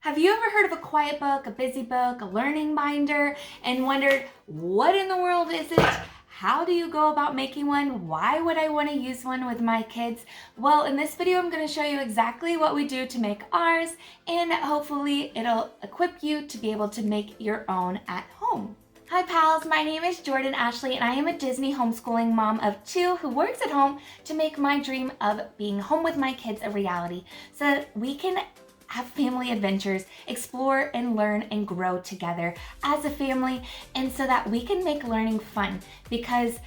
Have you ever heard of a quiet book, a busy book, a learning binder, and wondered, what in the world is it? How do you go about making one? Why would I want to use one with my kids? Well, in this video, I'm going to show you exactly what we do to make ours, and hopefully it'll equip you to be able to make your own at home. Hi pals, my name is Jordan Ashley and I am a Disney homeschooling mom of 2 who works at home to make my dream of being home with my kids a reality so that we can have family adventures, explore and learn and grow together as a family, and so that we can make learning fun, because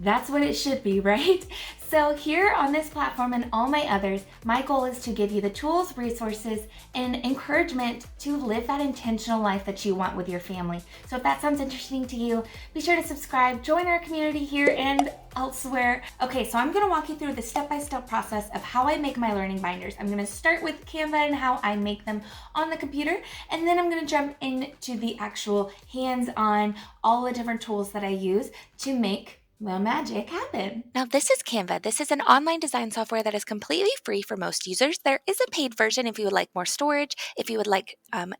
that's what it should be, right? So here on this platform and all my others, my goal is to give you the tools, resources, and encouragement to live that intentional life that you want with your family. So if that sounds interesting to you, be sure to subscribe, join our community here and elsewhere. Okay, so I'm gonna walk you through the step-by-step process of how I make my learning binders. I'm gonna start with Canva and how I make them on the computer, and then I'm gonna jump into the actual hands-on, all the different tools that I use to make the magic happen. Now, this is Canva. This is an online design software that is completely free for most users. There is a paid version if you would like more storage, if you would like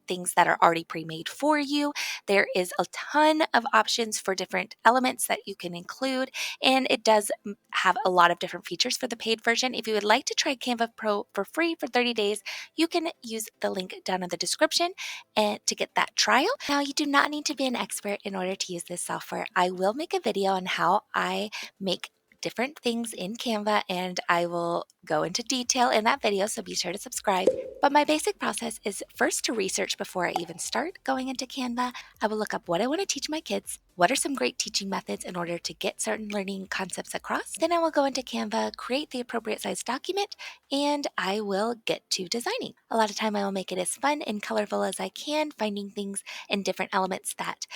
things that are already pre-made for you. There is a ton of options for different elements that you can include, and it does have a lot of different features for the paid version. If you would like to try Canva Pro for free for 30 days, you can use the link down in the description and to get that trial. Now, you do not need to be an expert in order to use this software. I will make a video on how I make different things in Canva, and I will go into detail in that video, so be sure to subscribe. But my basic process is first to research before I even start going into Canva. I will look up what I want to teach my kids, what are some great teaching methods in order to get certain learning concepts across. Then I will go into Canva, create the appropriate size document, and I will get to designing. A lot of time I will make it as fun and colorful as I can, finding things and different elements that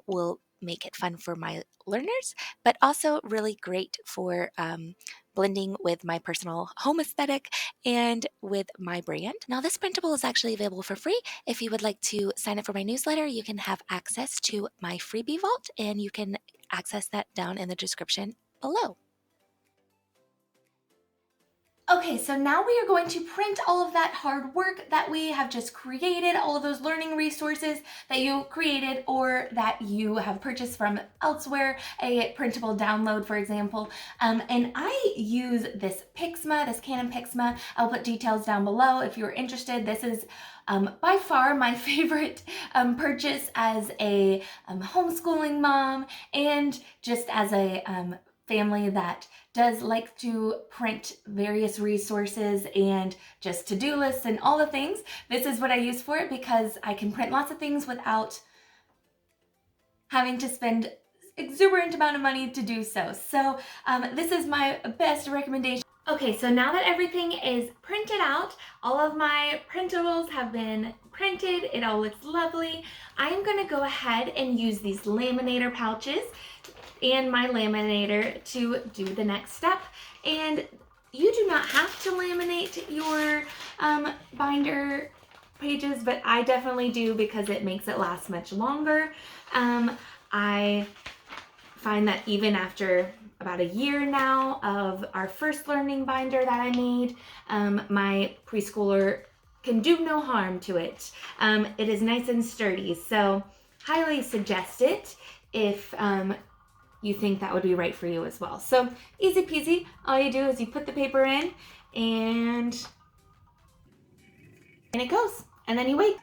will make it fun for my learners, but also really great for blending with my personal home aesthetic and with my brand. Now, this printable is actually available for free. If you would like to sign up for my newsletter, you can have access to my freebie vault, and you can access that down in the description below. Okay, so now we are going to print all of that hard work that we have just created, all of those learning resources that you created or that you have purchased from elsewhere, a printable download, for example. And I use this Pixma, this Canon Pixma. I'll put details down below if you're interested. This is by far my favorite purchase as a homeschooling mom, and just as a family that does like to print various resources and just to-do lists and all the things. This is what I use for it, because I can print lots of things without having to spend exuberant amount of money to do so. So this is my best recommendation. Okay, so now that everything is printed out, all of my printables have been printed, it all looks lovely. I am gonna go ahead and use these laminator pouches and my laminator to do the next step. And you do not have to laminate your binder pages, but I definitely do, because it makes it last much longer. I find that even after about a year now of our first learning binder that I made, my preschooler can do no harm to it. It is nice and sturdy, so highly suggest it if you think that would be right for you as well. So easy peasy. All you do is you put the paper in and it goes, and then you wait.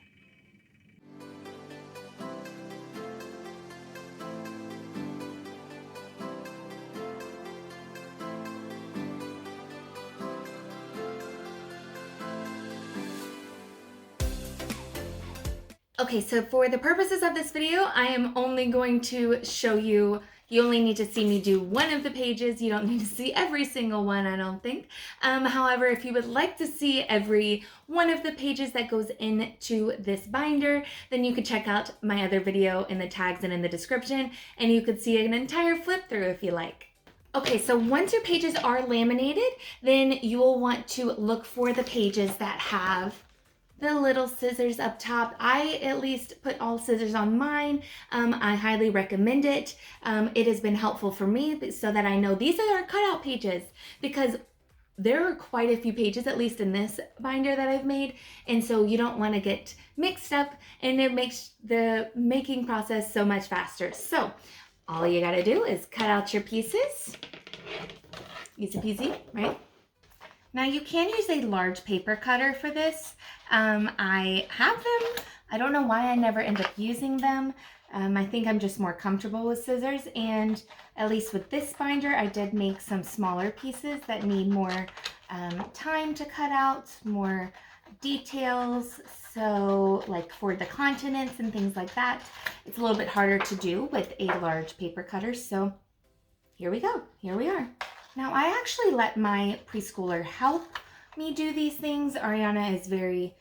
Okay, so for the purposes of this video, I am only going to show you, you only need to see me do one of the pages. You don't need to see every single one, I don't think. However, if you would like to see every one of the pages that goes into this binder, then you could check out my other video in the tags and in the description, and you could see an entire flip through if you like. Okay, so once your pages are laminated, then you will want to look for the pages that have the little scissors up top. I at least put all scissors on mine. I highly recommend it. It has been helpful for me so that I know these are our cutout pages, because there are quite a few pages, at least in this binder that I've made, and so you don't want to get mixed up, and it makes the making process so much faster. So all you gotta do is cut out your pieces. Easy peasy, right? Now you can use a large paper cutter for this. I have them. I don't know why I never end up using them. I think I'm just more comfortable with scissors, and at least with this binder, I did make some smaller pieces that need more time to cut out, more details. So like for the continents and things like that, it's a little bit harder to do with a large paper cutter. So here we go, here we are. Now I actually let my preschooler help me do these things. Ariana is very,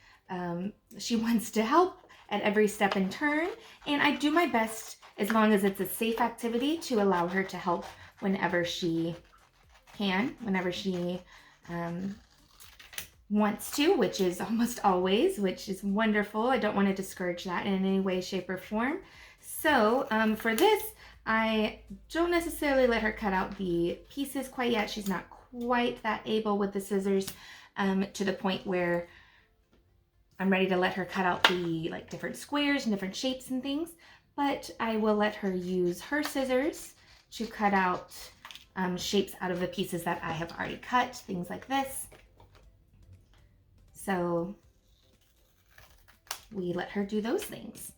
she wants to help at every step and turn, and I do my best as long as it's a safe activity to allow her to help whenever she can, whenever she wants to, which is almost always, which is wonderful. I don't want to discourage that in any way, shape, or form. So for this, I don't necessarily let her cut out the pieces quite yet. She's not quite that able with the scissors to the point where I'm ready to let her cut out the like different squares and different shapes and things, but I will let her use her scissors to cut out shapes out of the pieces that I have already cut, things like this. So we let her do those things.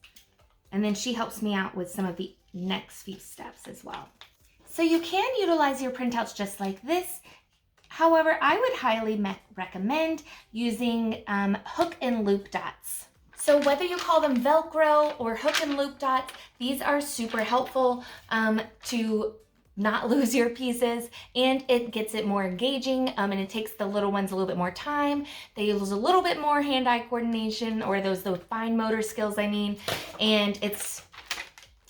And then she helps me out with some of the next few steps as well. So you can utilize your printouts just like this. However, I would highly recommend using hook and loop dots. So whether you call them Velcro or hook and loop dots, these are super helpful to not lose your pieces, and it gets it more engaging, and it takes the little ones a little bit more time. They use a little bit more hand-eye coordination, or those fine motor skills, I mean, and it's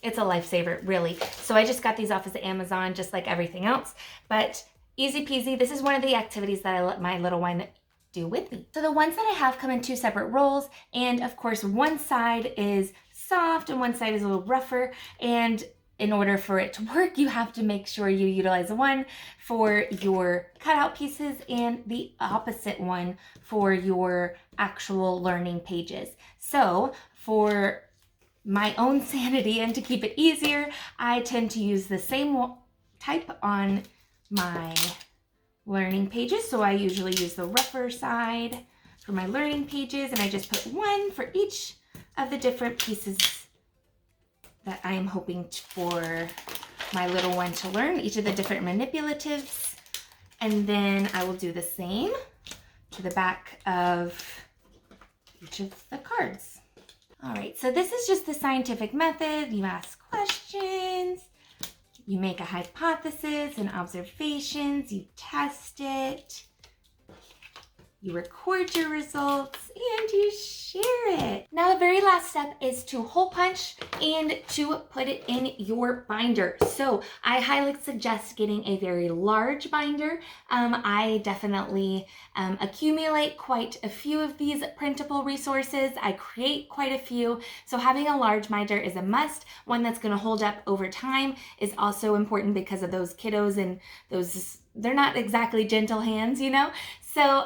a lifesaver, really. So I just got these off of Amazon, just like everything else, but easy peasy. This is one of the activities that I let my little one do with me. So the ones that I have come in 2 separate rolls, and of course one side is soft and one side is a little rougher, and in order for it to work, you have to make sure you utilize one for your cutout pieces and the opposite one for your actual learning pages. So for my own sanity and to keep it easier, I tend to use the same type on my learning pages. So I usually use the rougher side for my learning pages, and I just put one for each of the different pieces that I am hoping for my little one to learn, each of the different manipulatives. And then I will do the same to the back of each of the cards. All right, so this is just the scientific method. You ask questions, you make a hypothesis and observations, you test it, you record your results, and you share it. Now the very last step is to hole punch and to put it in your binder. So I highly suggest getting a very large binder. I definitely accumulate quite a few of these printable resources. I create quite a few. So having a large binder is a must. One that's gonna hold up over time is also important because of those kiddos and those, they're not exactly gentle hands, you know? So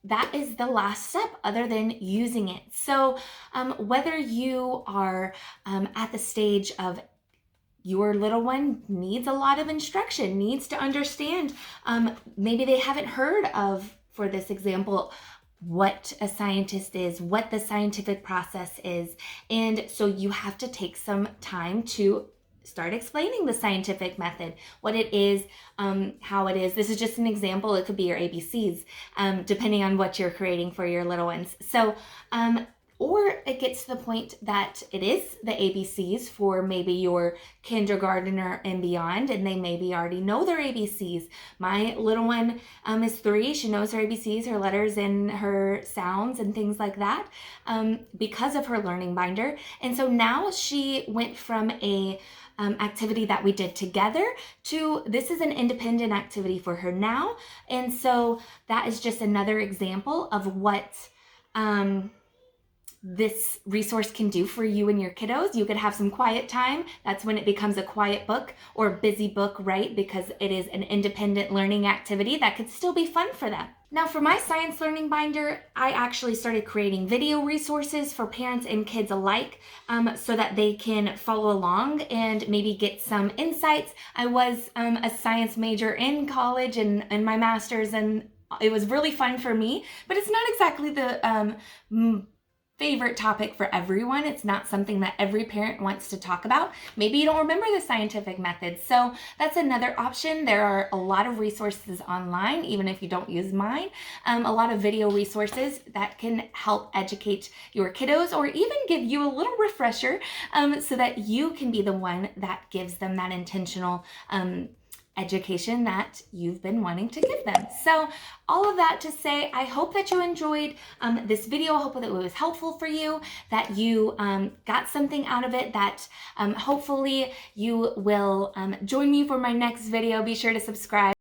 that is the last step other than using it. So whether you are at the stage of your little one needs a lot of instruction, needs to understand, maybe they haven't heard of, for this example, what a scientist is, what the scientific process is. And so you have to take some time to start explaining the scientific method, what it is, how it is. This is just an example. It could be your ABCs, depending on what you're creating for your little ones. So, or it gets to the point that it is the ABCs for maybe your kindergartner and beyond, and they maybe already know their ABCs. My little one is 3. She knows her ABCs, her letters and her sounds and things like that because of her learning binder. And so now she went from a activity that we did together to this is an independent activity for her now. And so that is just another example of what this resource can do for you and your kiddos. You could have some quiet time. That's when it becomes a quiet book or a busy book, right? Because it is an independent learning activity that could still be fun for them. Now for my science learning binder, I actually started creating video resources for parents and kids alike so that they can follow along and maybe get some insights. I was a science major in college and my master's, and it was really fun for me, but it's not exactly the favorite topic for everyone. It's not something that every parent wants to talk about. Maybe you don't remember the scientific methods, so that's another option. There are a lot of resources online, even if you don't use mine, a lot of video resources that can help educate your kiddos or even give you a little refresher so that you can be the one that gives them that intentional education that you've been wanting to give them. So all of that to say, I hope that you enjoyed this video. I hope that it was helpful for you, that you got something out of it, that hopefully you will join me for my next video. Be sure to subscribe.